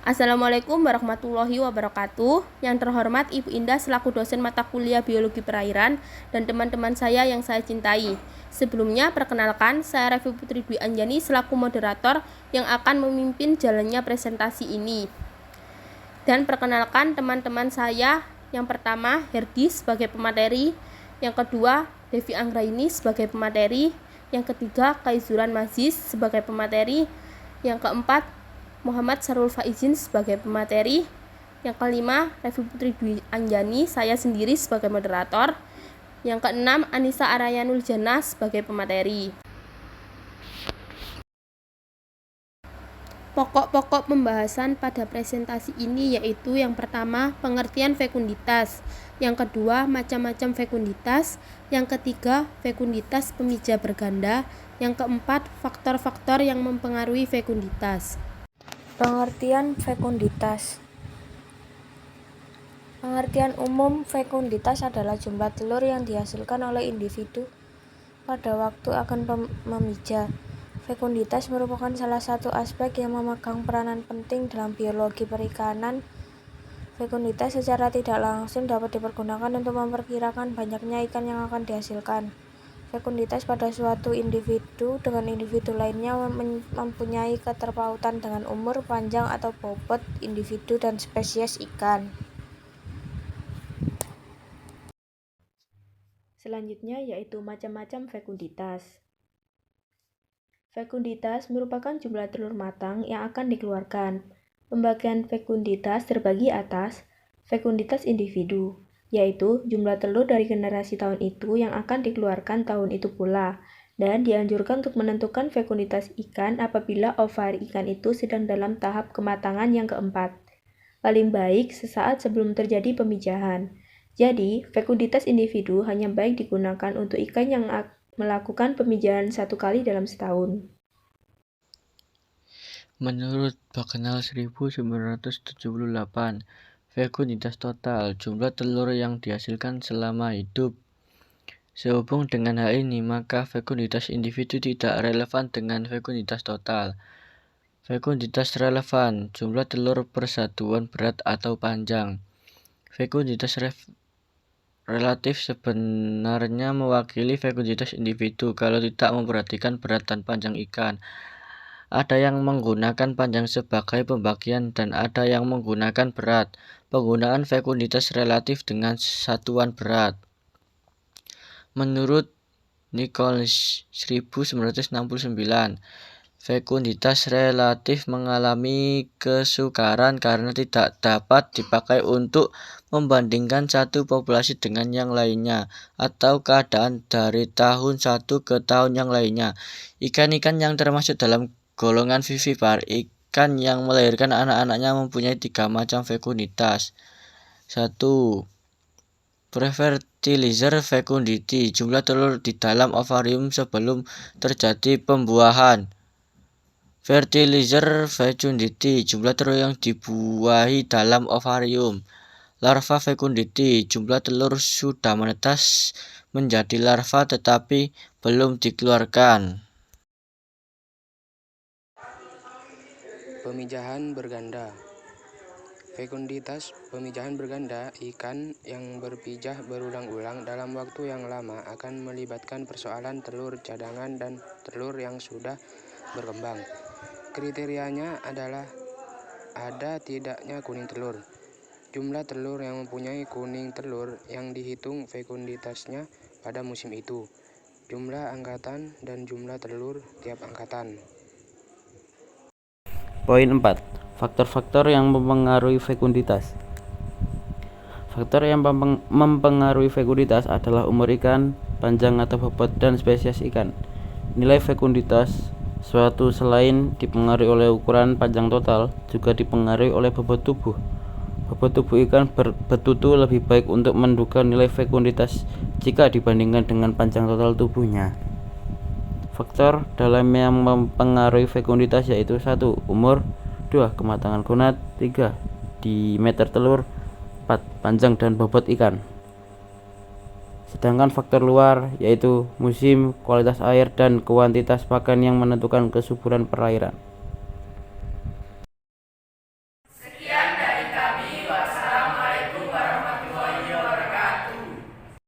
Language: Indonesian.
Assalamualaikum warahmatullahi wabarakatuh. Yang terhormat Ibu Indah selaku dosen mata kuliah Biologi Perairan dan teman-teman saya yang saya cintai. Sebelumnya, perkenalkan, saya Revi Putri Dwi Anjani selaku moderator yang akan memimpin jalannya presentasi ini. Dan perkenalkan teman-teman saya, yang pertama Herdi sebagai pemateri, yang kedua Devi Anggraini sebagai pemateri, yang ketiga Kaizuran Mazis sebagai pemateri, yang keempat Muhammad Sarul Faizin sebagai pemateri, yang kelima Revi Putri Dwi Anjani, saya sendiri sebagai moderator, yang keenam Anissa Arayanul Jannah sebagai pemateri. Pokok-pokok pembahasan pada presentasi ini yaitu yang pertama pengertian fekunditas, yang kedua macam-macam fekunditas, yang ketiga fekunditas pemija berganda, yang keempat faktor-faktor yang mempengaruhi fekunditas. Pengertian fekunditas. Pengertian umum fekunditas adalah jumlah telur yang dihasilkan oleh individu pada waktu akan memija. Fekunditas merupakan salah satu aspek yang memegang peranan penting dalam biologi perikanan. Fekunditas secara tidak langsung dapat dipergunakan untuk memperkirakan banyaknya ikan yang akan dihasilkan. Fekunditas pada suatu individu dengan individu lainnya mempunyai keterpautan dengan umur, panjang atau bobot individu dan spesies ikan. Selanjutnya yaitu macam-macam fekunditas. Fekunditas merupakan jumlah telur matang yang akan dikeluarkan. Pembagian fekunditas terbagi atas fekunditas individu, yaitu jumlah telur dari generasi tahun itu yang akan dikeluarkan tahun itu pula, dan dianjurkan untuk menentukan fekunditas ikan apabila ovari ikan itu sedang dalam tahap kematangan yang keempat. Paling baik sesaat sebelum terjadi pemijahan. Jadi, fekunditas individu hanya baik digunakan untuk ikan yang melakukan pemijahan 1 kali dalam setahun. Menurut Baknal 1978, fekunditas total, jumlah telur yang dihasilkan selama hidup. Sehubung dengan hal ini, maka fekunditas individu tidak relevan dengan fekunditas total. Fekunditas relevan, jumlah telur per satuan berat atau panjang. Fekunditas relatif sebenarnya mewakili fekunditas individu kalau tidak memperhatikan berat dan panjang ikan. Ada yang menggunakan panjang sebagai pembagian dan ada yang menggunakan berat. Penggunaan fekunditas relatif dengan satuan berat. Menurut Nichols 1969, fekunditas relatif mengalami kesukaran karena tidak dapat dipakai untuk membandingkan satu populasi dengan yang lainnya atau keadaan dari tahun satu ke tahun yang lainnya. Ikan-ikan yang termasuk dalam golongan vivipar, ikan yang melahirkan anak-anaknya mempunyai 3 macam fekunditas. 1. Prefertilizer fecundity, jumlah telur di dalam ovarium sebelum terjadi pembuahan. Fertilizer fecundity, jumlah telur yang dibuahi dalam ovarium. Larva fecundity, jumlah telur sudah menetas menjadi larva tetapi belum dikeluarkan. Pemijahan berganda. Fekunditas pemijahan berganda, ikan yang berpijah berulang-ulang dalam waktu yang lama akan melibatkan persoalan telur cadangan dan telur yang sudah berkembang. Kriterianya adalah ada tidaknya kuning telur. Jumlah telur yang mempunyai kuning telur yang dihitung fekunditasnya pada musim itu. Jumlah angkatan dan jumlah telur tiap angkatan. Poin 4. Faktor-faktor yang mempengaruhi fekunditas. Faktor yang mempengaruhi fekunditas adalah umur ikan, panjang atau bobot, dan spesies ikan. Nilai fekunditas suatu selain dipengaruhi oleh ukuran panjang total, juga dipengaruhi oleh bobot tubuh. Bobot tubuh ikan betutu lebih baik untuk menduga nilai fekunditas jika dibandingkan dengan panjang total tubuhnya. Faktor dalam yang mempengaruhi fekunditas yaitu 1. Umur, 2. Kematangan gonad, 3. Diameter telur, 4. Panjang dan bobot ikan. Sedangkan faktor luar yaitu musim, kualitas air, dan kuantitas pakan yang menentukan kesuburan perairan.